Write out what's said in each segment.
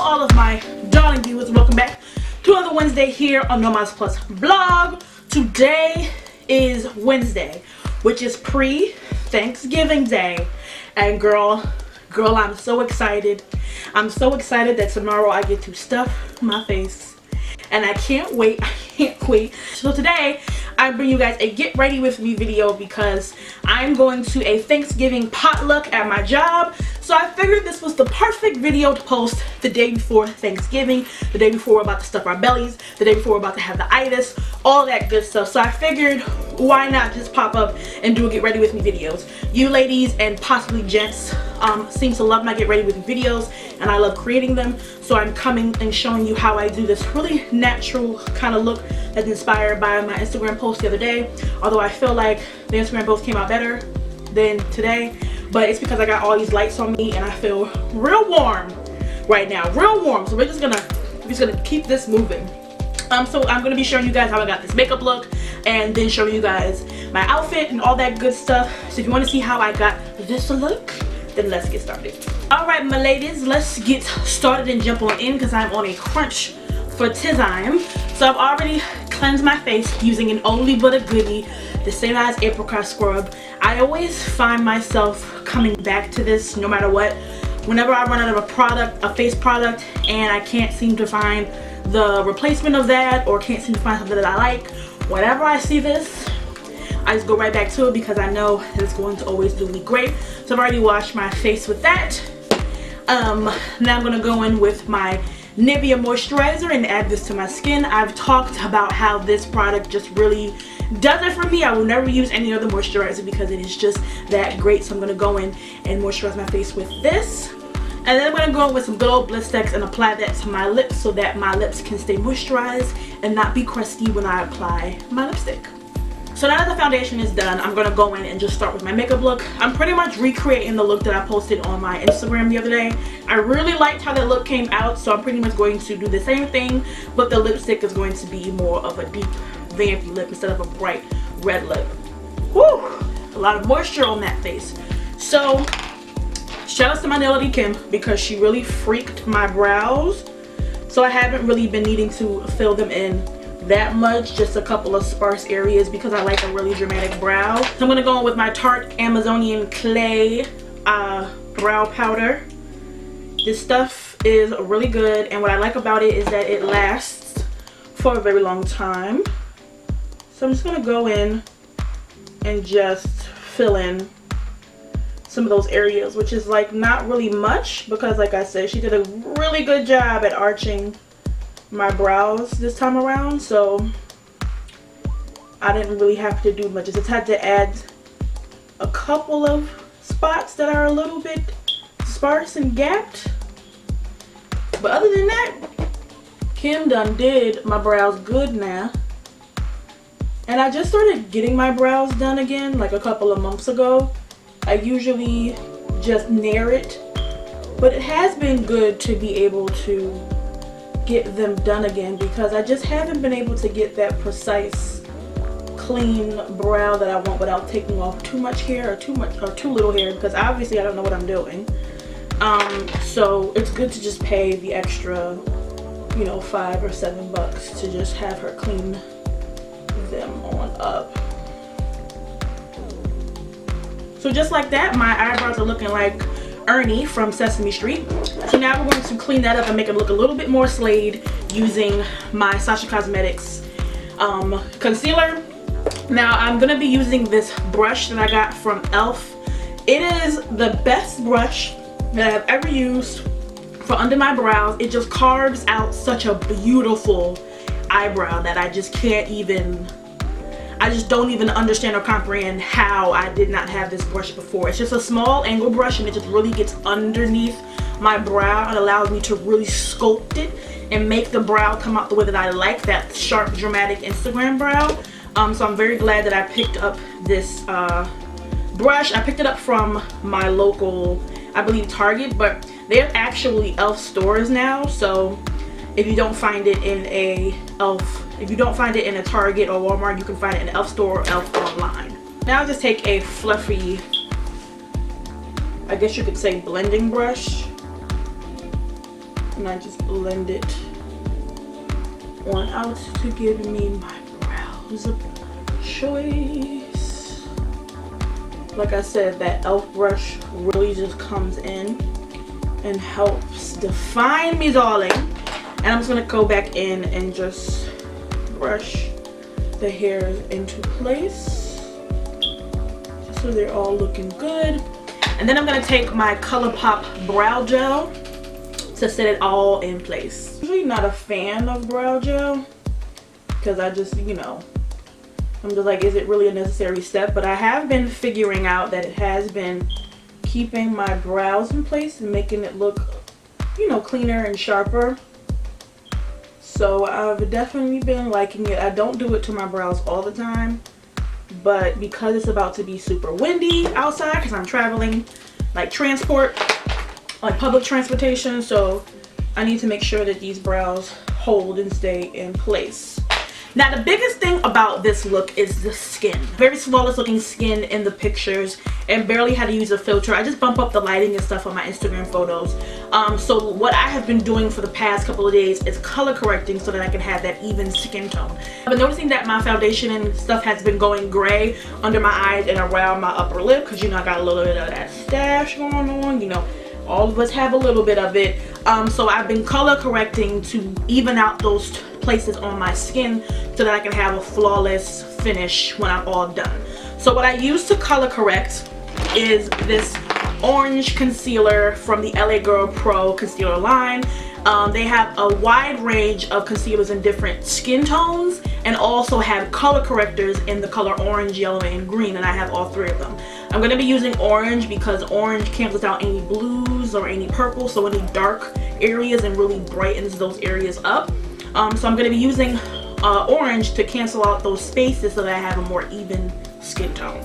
all of my darling viewers, welcome back to another Wednesday here on No Mas Plus vlog. Today is Wednesday, which is pre-Thanksgiving Day, and girl, I'm so excited. I'm so excited that tomorrow I get to stuff my face, and I can't wait. So today I bring you guys a get ready with me video because I'm going to a Thanksgiving potluck at my job. So I figured this was the perfect video to post the day before Thanksgiving, the day before we're about to stuff our bellies, the day before we're about to have the itis, all that good stuff. So I figured, why not just pop up and do a get ready with me videos. You ladies and possibly gents seem to love my get ready with me videos, and I love creating them. So I'm coming and showing you how I do this really natural kind of look that's inspired by my Instagram post the other day. Although I feel like the Instagram post came out better than today, but it's because I got all these lights on me and I feel real warm right now, real warm. So we're just gonna keep this moving. So I'm gonna be showing you guys how I got this makeup look, and then showing you guys my outfit and all that good stuff. So if you want to see how I got this look, then let's get started. All right, my ladies, let's get started and jump on in because I'm on a crunch for time. So I've already cleansed my face using an oldie but a goodie, the same as apricot scrub. I always find myself coming back to this no matter what. Whenever I run out of a product, a face product, and I can't seem to find the replacement of that, or can't seem to find something that I like, whenever I see this, I just go right back to it because I know that it's going to always do me great. So I've already washed my face with that. Now I'm going to go in with my Nivea moisturizer and add this to my skin. I've talked about how this product just really does it for me. I will never use any other moisturizer because it is just that great. So I'm going to go in and moisturize my face with this. And then I'm going to go in with some good old Blistex and apply that to my lips so that my lips can stay moisturized and not be crusty when I apply my lipstick. So now that the foundation is done, I'm going to go in and just start with my makeup look. I'm pretty much recreating the look that I posted on my Instagram the other day. I really liked how that look came out, so I'm pretty much going to do the same thing, but the lipstick is going to be more of a deep vampy lip instead of a bright red lip. Woo! A lot of moisture on that face. So shout out to my nail lady Kim because she really freaked my brows. So I haven't really been needing to fill them in that much, just a couple of sparse areas because I like a really dramatic brow. So I'm gonna go in with my Tarte Amazonian Clay brow powder. This stuff is really good, and what I like about it is that it lasts for a very long time. So I'm just gonna go in and just fill in some of those areas, which is like not really much because, like I said, she did a really good job at arching my brows this time around, so I didn't really have to do much. I just had to add a couple of spots that are a little bit sparse and gapped, but other than that, Kim done did my brows good now. And I just started getting my brows done again like a couple of months ago. I usually just nair it, but it has been good to be able to get them done again because I just haven't been able to get that precise clean brow that I want without taking off too much hair or too little hair, because obviously I don't know what I'm doing. So it's good to just pay the extra, you know, $5 or $7 to just have her clean them on up. So just like that, my eyebrows are looking like Ernie from Sesame Street. So now we're going to clean that up and make it look a little bit more slayed using my Sasha Cosmetics concealer. Now I'm going to be using this brush that I got from Elf. It is the best brush that I've ever used for under my brows. It just carves out such a beautiful eyebrow that I just can't even, I just don't even understand or comprehend how I did not have this brush before. It's just a small angle brush and it just really gets underneath my brow and allows me to really sculpt it and make the brow come out the way that I like, that sharp, dramatic Instagram brow. So I'm very glad that I picked up this brush. I picked it up from my local, I believe, Target, but they're actually Elf stores now. So if you don't find it in a if you don't find it in a Target or Walmart, you can find it in an Elf store or Elf online. Now I'll just take a fluffy, I guess you could say, blending brush, And I just blend it on out to give me my brows of choice. Like I said, that e.l.f. brush really just comes in and helps define me, darling. And I'm just gonna go back in and just brush the hairs into place just so they're all looking good. And then I'm gonna take my ColourPop brow gel to set it all in place. I'm usually not a fan of brow gel because I just, you know, I'm just like, is it really a necessary step? But I have been figuring out that it has been keeping my brows in place and making it look, you know, cleaner and sharper. So I've definitely been liking it. I don't do it to my brows all the time, but because it's about to be super windy outside, because I'm traveling like transport, like public transportation, so I need to make sure that these brows hold and stay in place. Now the biggest thing about this look is the skin. Very flawless looking skin in the pictures and barely had to use a filter. I just bump up the lighting and stuff on my Instagram photos. So what I have been doing for the past couple of days is color correcting so that I can have that even skin tone. I've been noticing that my foundation and stuff has been going gray under my eyes and around my upper lip because, you know, I got a little bit of that stash going on, you know. All of us have a little bit of it. So I've been color correcting to even out those places on my skin so that I can have a flawless finish when I'm all done. So what I use to color correct is this orange concealer from the LA Girl Pro concealer line. They have a wide range of concealers in different skin tones and also have color correctors in the color orange, yellow, and green, and I have all three of them. I'm going to be using orange because orange cancels out any blues or any purple, so any dark areas, and really brightens those areas up. So I'm going to be using orange to cancel out those spaces so that I have a more even skin tone.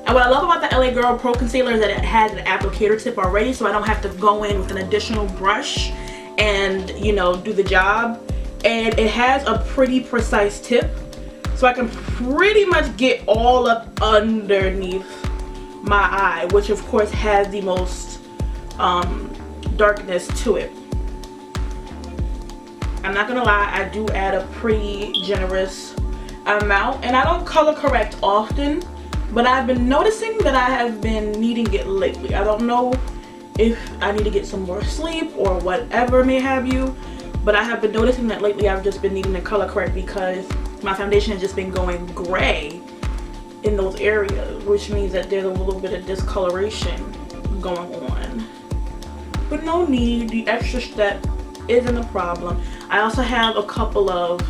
And what I love about the LA Girl Pro Concealer is that it has an applicator tip already, so I don't have to go in with an additional brush and, you know, do the job. And it has a pretty precise tip, so I can pretty much get all up underneath my eye, which of course has the most darkness to it. I'm not gonna lie, I do add a pretty generous amount, and I don't color correct often, but I've been noticing that I have been needing it lately. I don't know if I need to get some more sleep or whatever may have you, but I have been noticing that lately I've just been needing to color correct because my foundation has just been going gray in those areas, which means that there's a little bit of discoloration going on. But no need, the extra step isn't a problem. I also have a couple of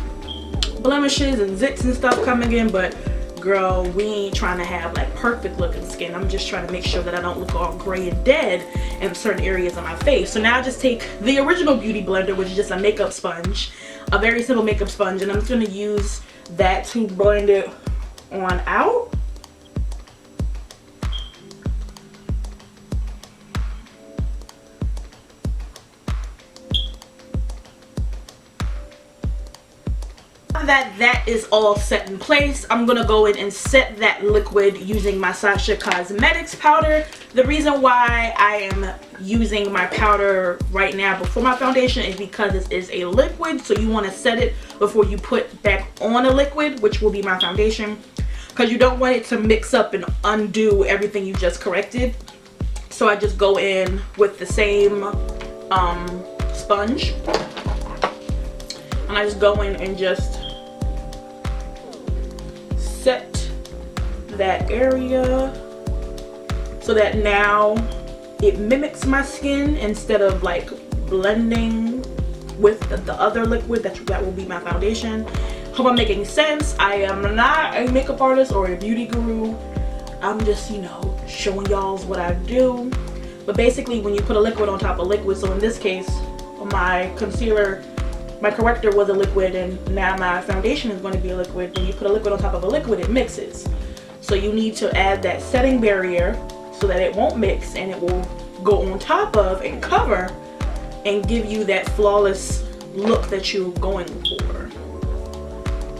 blemishes and zits and stuff coming in, but girl, we ain't trying to have like perfect looking skin. I'm just trying to make sure that I don't look all gray and dead in certain areas of my face. So now I just take the original beauty blender, which is just a makeup sponge, a very simple makeup sponge, and I'm just going to use that to blend it on out. That is all set in place, I'm gonna go in and set that liquid using my Sasha Cosmetics powder. The reason why I am using my powder right now before my foundation is because this is a liquid, so you want to set it before you put back on a liquid, which will be my foundation, because you don't want it to mix up and undo everything you just corrected. So I just go in with the same sponge, and I just go in and just set that area so that now it mimics my skin instead of like blending with the other liquid that will be my foundation. Hope I'm making sense. I am not a makeup artist or a beauty guru. I'm just, you know, showing y'all what I do. But basically when you put a liquid on top of liquid, so in this case my concealer, my corrector was a liquid, and now my foundation is going to be a liquid. When you put a liquid on top of a liquid, it mixes. So you need to add that setting barrier so that it won't mix and it will go on top of and cover and give you that flawless look that you're going for.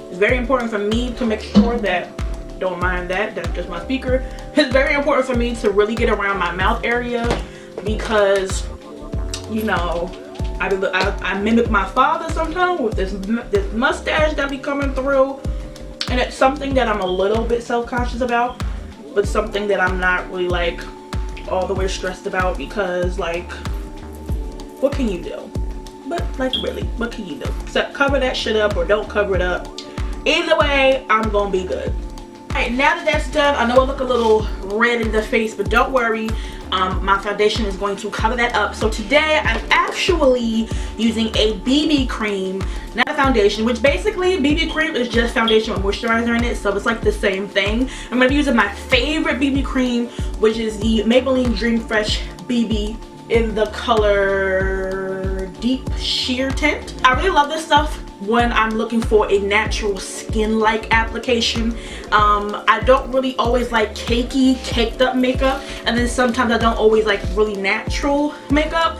It's very important for me to make sure that, don't mind that, that's just my speaker. It's very important for me to really get around my mouth area because, you know, I mimic my father sometimes with this mustache that be coming through, and it's something that I'm a little bit self-conscious about, but something that I'm not really like all the way stressed about, because like, what can you do? But like, really, what can you do except cover that shit up or don't cover it up? Either way, I'm gonna be good. Alright, now that that's done, I know I look a little red in the face, but don't worry, my foundation is going to cover that up. So today I'm actually using a BB cream, not a foundation, which basically BB cream is just foundation with moisturizer in it, so it's like the same thing. I'm going to be using my favorite BB cream, which is the Maybelline Dream Fresh BB in the color Deep Sheer Tint. I really love this stuff when I'm looking for a natural skin-like application. I don't really always like caked up makeup, and then sometimes I don't always like really natural makeup.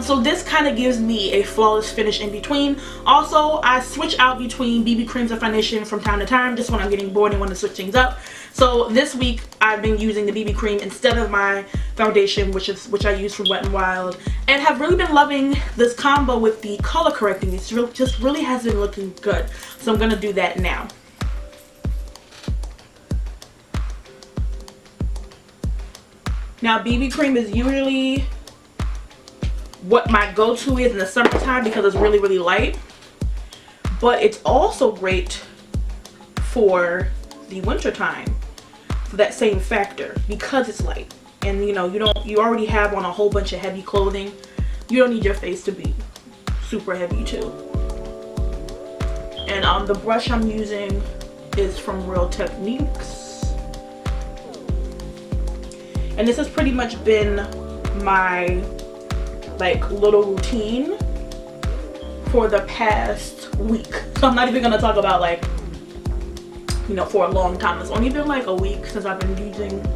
So this kind of gives me a flawless finish in between. Also, I switch out between BB creams and foundation from time to time, just when I'm getting bored and want to switch things up. So this week I've been using the BB cream instead of my foundation, which I use from Wet n Wild, and have really been loving this combo with the color correcting. It just really has been looking good. So I'm gonna do that now. Now BB cream is usually what my go-to is in the summertime because it's really, really light, but it's also great for the winter time for that same factor because it's light. And you know, you already have on a whole bunch of heavy clothing. You don't need your face to be super heavy too. And the brush I'm using is from Real Techniques, and this has pretty much been my like little routine for the past week. So I'm not even gonna talk about like, you know, for a long time. It's only been like a week since I've been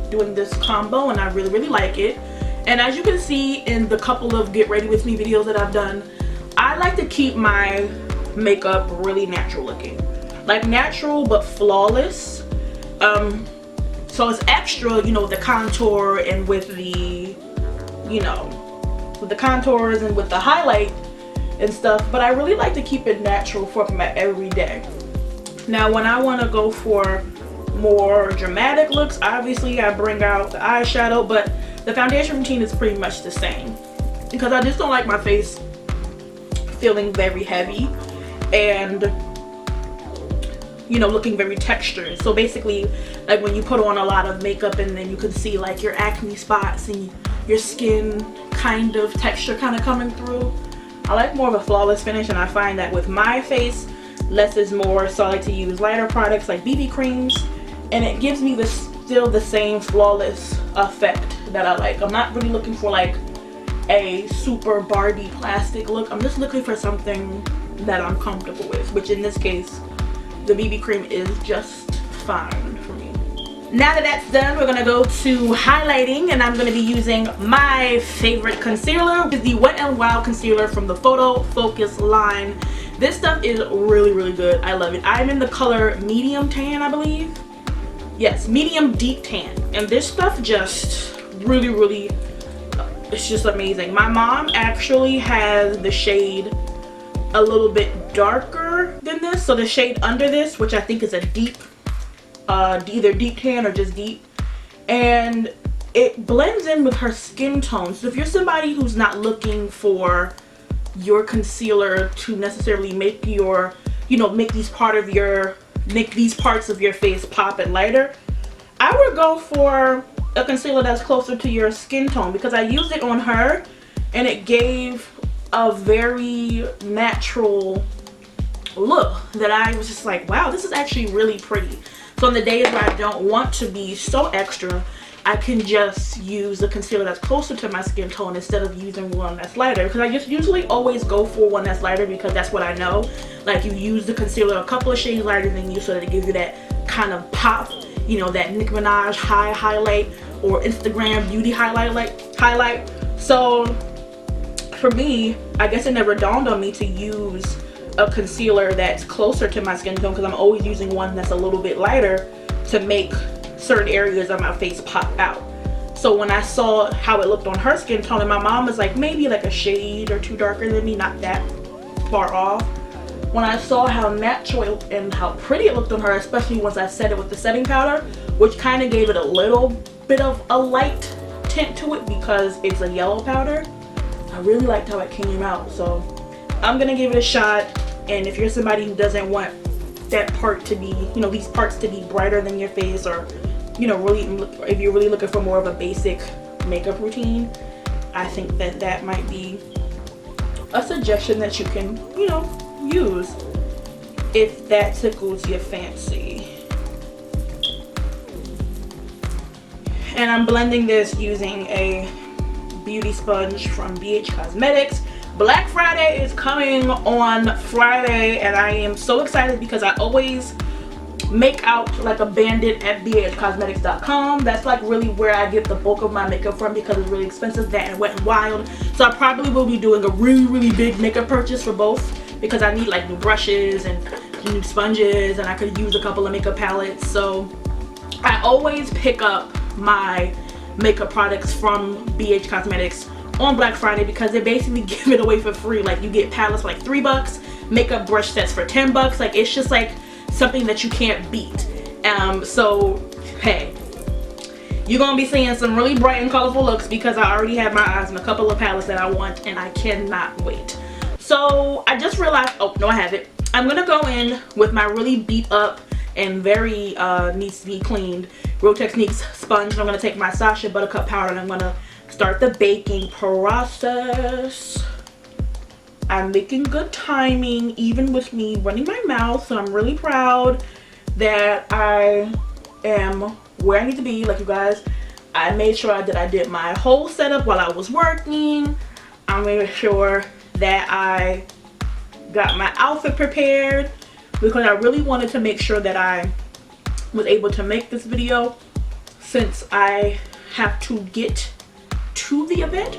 doing this combo, and I really, really like it. And as you can see in the couple of get ready with me videos that I've done, I like to keep my makeup really natural looking, like natural but flawless. So it's extra, you know, with the contour and with the, you know, with the contours and with the highlight and stuff, but I really like to keep it natural for my everyday. Now when I want to go for more dramatic looks, obviously I bring out the eyeshadow, but the foundation routine is pretty much the same because I just don't like my face feeling very heavy and, you know, looking very textured. So basically, like when you put on a lot of makeup and then you can see like your acne spots and your skin kind of texture kind of coming through, I like more of a flawless finish. And I find that with my face, less is more, so I like to use lighter products like BB creams, and it gives me still the same flawless effect that I like. I'm not really looking for like a super Barbie plastic look. I'm just looking for something that I'm comfortable with, which in this case, the BB cream is just fine for me. Now that that's done, we're gonna go to highlighting, and I'm gonna be using my favorite concealer, which is the Wet n Wild concealer from the Photo Focus line. This stuff is really, really good. I love it. I'm in the color medium tan, I believe. Yes, medium deep tan. And this stuff just really, really, it's just amazing. My mom actually has the shade a little bit darker than this. So the shade under this, which I think is a deep, either deep tan or just deep. And it blends in with her skin tone. So if you're somebody who's not looking for your concealer to necessarily make your, you know, make these parts of your face pop and lighter, I would go for a concealer that's closer to your skin tone, because I used it on her and it gave a very natural look that I was just like, wow, this is actually really pretty. So on the days where I don't want to be so extra, I can just use a concealer that's closer to my skin tone instead of using one that's lighter, because I just usually always go for one that's lighter because that's what I know. Like, you use the concealer a couple of shades lighter than you, so that it gives you that kind of pop, you know, that Nicki Minaj high highlight or Instagram beauty highlight. So for me, I guess it never dawned on me to use a concealer that's closer to my skin tone, because I'm always using one that's a little bit lighter to make certain areas of my face pop out. So when I saw how it looked on her skin tone, and my mom was like maybe like a shade or two darker than me, not that far off. When I saw how natural and how pretty it looked on her, especially once I set it with the setting powder, which kind of gave it a little bit of a light tint to it because it's a yellow powder, I really liked how it came out. So I'm gonna give it a shot. And if you're somebody who doesn't want that part to be, you know, these parts to be brighter than your face, or, you know, really, if you're really looking for more of a basic makeup routine, I think that that might be a suggestion that you can, you know, use if that tickles your fancy. And I'm blending this using a beauty sponge from BH Cosmetics. Black Friday is coming on Friday, and I am so excited because I always make out like a bandit at bhcosmetics.com. That's like really where I get the bulk of my makeup from because it's really expensive, that and Wet n Wild. So I probably will be doing a really big makeup purchase for both because I need like new brushes and new sponges, and I could use a couple of makeup palettes. So I always pick up my makeup products from BH Cosmetics on Black Friday because they basically give it away for free. Like, you get palettes for like $3, makeup brush sets for $10. Like, it's just like something that you can't beat. So hey, you're gonna be seeing some really bright and colorful looks because I already have my eyes on a couple of palettes that I want, and I cannot wait. So I just realized, oh no, I have it. I'm gonna go in with my really beat up and very needs to be cleaned Real Techniques sponge. I'm gonna take my Sasha Buttercup powder and I'm gonna start the baking process. I'm making good timing even with me running my mouth, so I'm really proud that I am where I need to be. Like, you guys, I made sure that I did my whole setup while I was working. I made sure that I got my outfit prepared because I really wanted to make sure that I was able to make this video since I have to get to the event.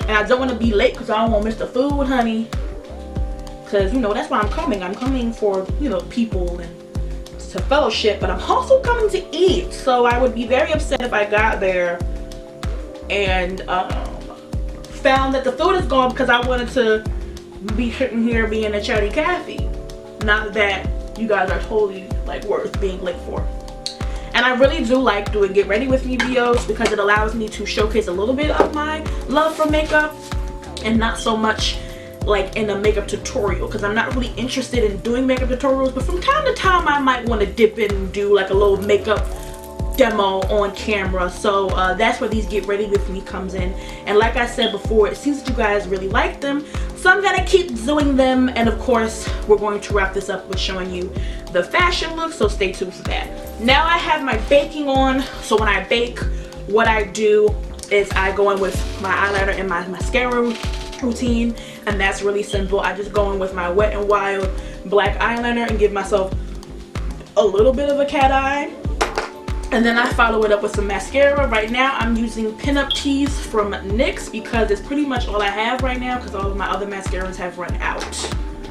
And I don't want to be late because I don't want to miss the food, honey. Because, you know, that's why I'm coming. I'm coming for, you know, people and to fellowship. But I'm also coming to eat. So I would be very upset if I got there and found that the food is gone because I wanted to be sitting here being a chatty Cathy. Not that you guys are totally, like, worth being late for. And I really do like doing get ready with me videos because it allows me to showcase a little bit of my love for makeup and not so much like in a makeup tutorial, because I'm not really interested in doing makeup tutorials, but from time to time I might want to dip in and do like a little makeup demo on camera. So that's where these get ready with me comes in. And like I said before, it seems that you guys really like them, so I'm gonna keep doing them. And of course we're going to wrap this up with showing you the fashion look, so stay tuned for that. Now I have my baking on. So when I bake, what I do is I go in with my eyeliner and my mascara routine, and that's really simple. I just go in with my Wet n Wild black eyeliner and give myself a little bit of a cat eye, and then I follow it up with some mascara. Right now I'm using Pinup Tease from NYX because it's pretty much all I have right now because all of my other mascaras have run out.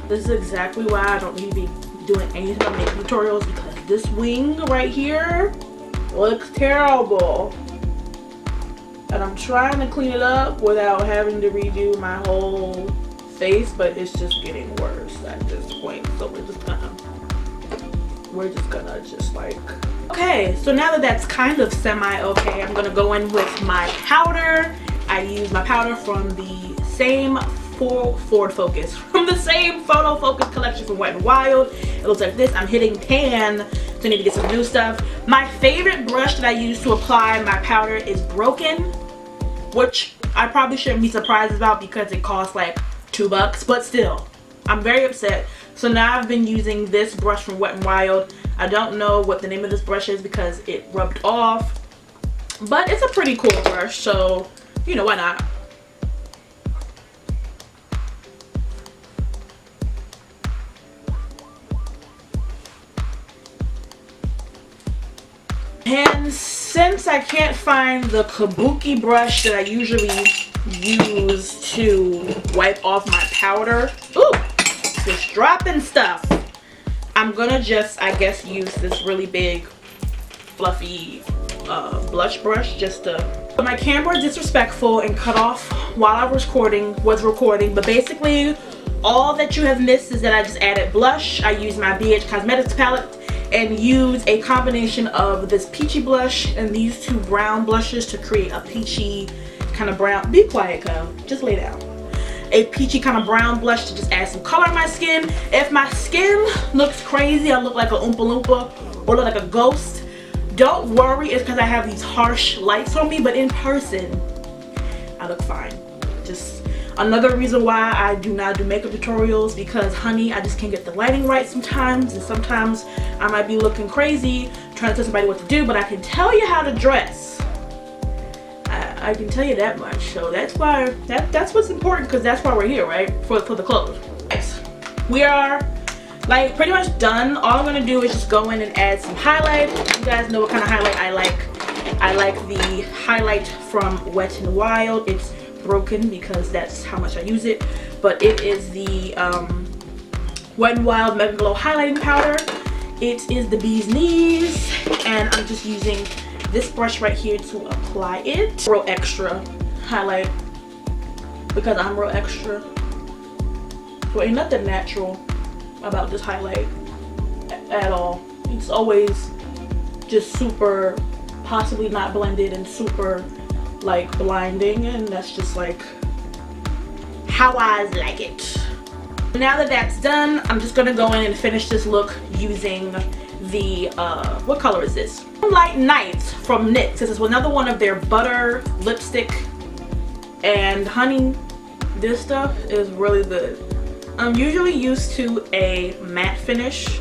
This is exactly why I don't need to be doing anything but makeup tutorials, because this wing right here looks terrible. And I'm trying to clean it up without having to redo my whole face, but it's just getting worse at this point. So we're just gonna just like, okay, so now that that's kind of semi-okay, I'm gonna go in with my powder. I use my powder from the same Ford Focus, from the same Photo Focus collection from Wet n Wild. It looks like this. I'm hitting tan, so I need to get some new stuff. My favorite brush that I use to apply my powder is Broken, which I probably shouldn't be surprised about because it costs like $2, but still, I'm very upset. So now I've been using this brush from Wet n Wild. I don't know what the name of this brush is because it rubbed off, but it's a pretty cool brush, so you know, why not? And since I can't find the kabuki brush that I usually use to wipe off my powder, ooh, just dropping stuff, I'm gonna just, I guess, use this really big fluffy blush brush just to... My camera disrespectful and cut off while I was recording, but basically all that you have missed is that I just added blush. I used my BH Cosmetics palette and used a combination of this peachy blush and these two brown blushes to create a peachy kind of brown... Be quiet, Kyle. Just lay down. A peachy kind of brown blush to just add some color on my skin. If my skin looks crazy, I look like a Oompa Loompa or look like a ghost, don't worry, it's because I have these harsh lights on me, but in person, I look fine. Just another reason why I do not do makeup tutorials, because honey, I just can't get the lighting right sometimes, and sometimes I might be looking crazy trying to tell somebody what to do, but I can tell you how to dress. I can tell you that much, so that's why, that's what's important, because that's why we're here, right? For the clothes. Next, we are like pretty much done. All I'm gonna do is just go in and add some highlight. You guys know what kind of highlight I like. I like the highlight from Wet n Wild. It's broken because that's how much I use it, but it is the Wet n Wild Mega Glow highlighting powder. It is the bee's knees, and I'm just using this brush right here to apply it. Real extra highlight because I'm real extra, so ain't nothing natural about this highlight at all. It's always just super possibly not blended and super like blinding, and that's just like how I like it. Now that that's done, I'm just gonna go in and finish this look using the what color is this? Moonlight Nights from NYX. This is another one of their butter lipstick, and honey, this stuff is really good. I'm usually used to a matte finish,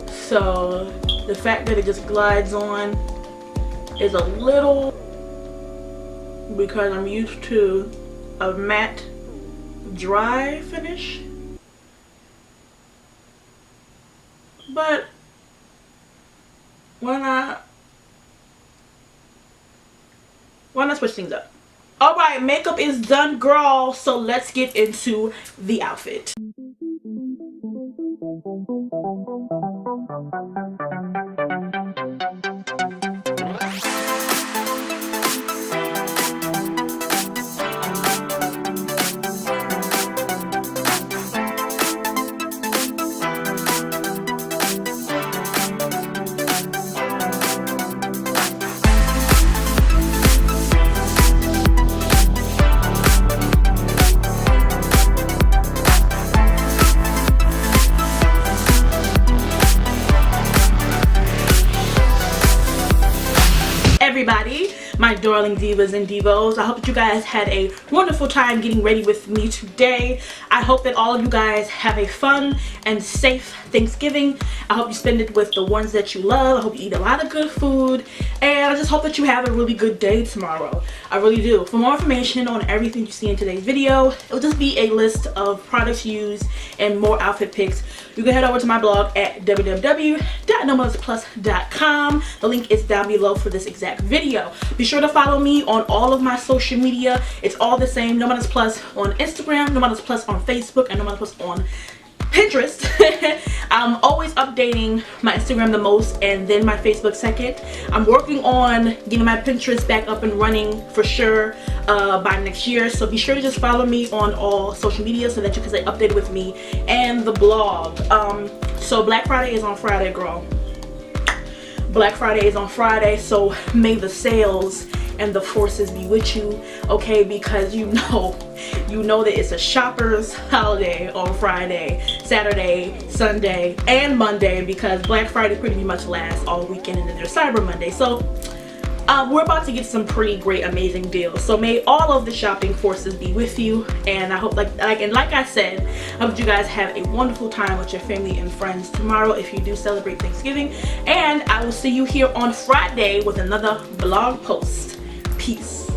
so the fact that it just glides on is a little, because I'm used to a matte dry finish. But why not switch things up? Alright, makeup is done, girl, so let's get into the outfit. Everybody, my darling divas and divos, I hope that you guys had a wonderful time getting ready with me today. I hope that all of you guys have a fun and safe Thanksgiving. I hope you spend it with the ones that you love. I hope you eat a lot of good food, and I just hope that you have a really good day tomorrow. I really do. For more information on everything you see in today's video, it'll just be a list of products used and more outfit pics. You can head over to my blog at www.nomothersplus.com. The link is down below for this exact video. Be sure to follow me on all of my social media. It's all the same. No Mothers Plus on Instagram, No Mothers Plus on Facebook, and No Mothers Plus on Pinterest. I'm always updating my Instagram the most, and then my Facebook second. I'm working on getting my Pinterest back up and running for sure by next year, so be sure to just follow me on all social media so that you can stay updated with me and the blog. So Black Friday is on Friday, girl. Black Friday is on Friday, so may the sales and the forces be with you, okay? Because you know that it's a shopper's holiday on Friday, Saturday, Sunday, and Monday, because Black Friday pretty much lasts all weekend, and then there's Cyber Monday. So we're about to get some pretty great, amazing deals. So may all of the shopping forces be with you, and I hope like I said, I hope you guys have a wonderful time with your family and friends tomorrow if you do celebrate Thanksgiving, and I will see you here on Friday with another blog post. Peace.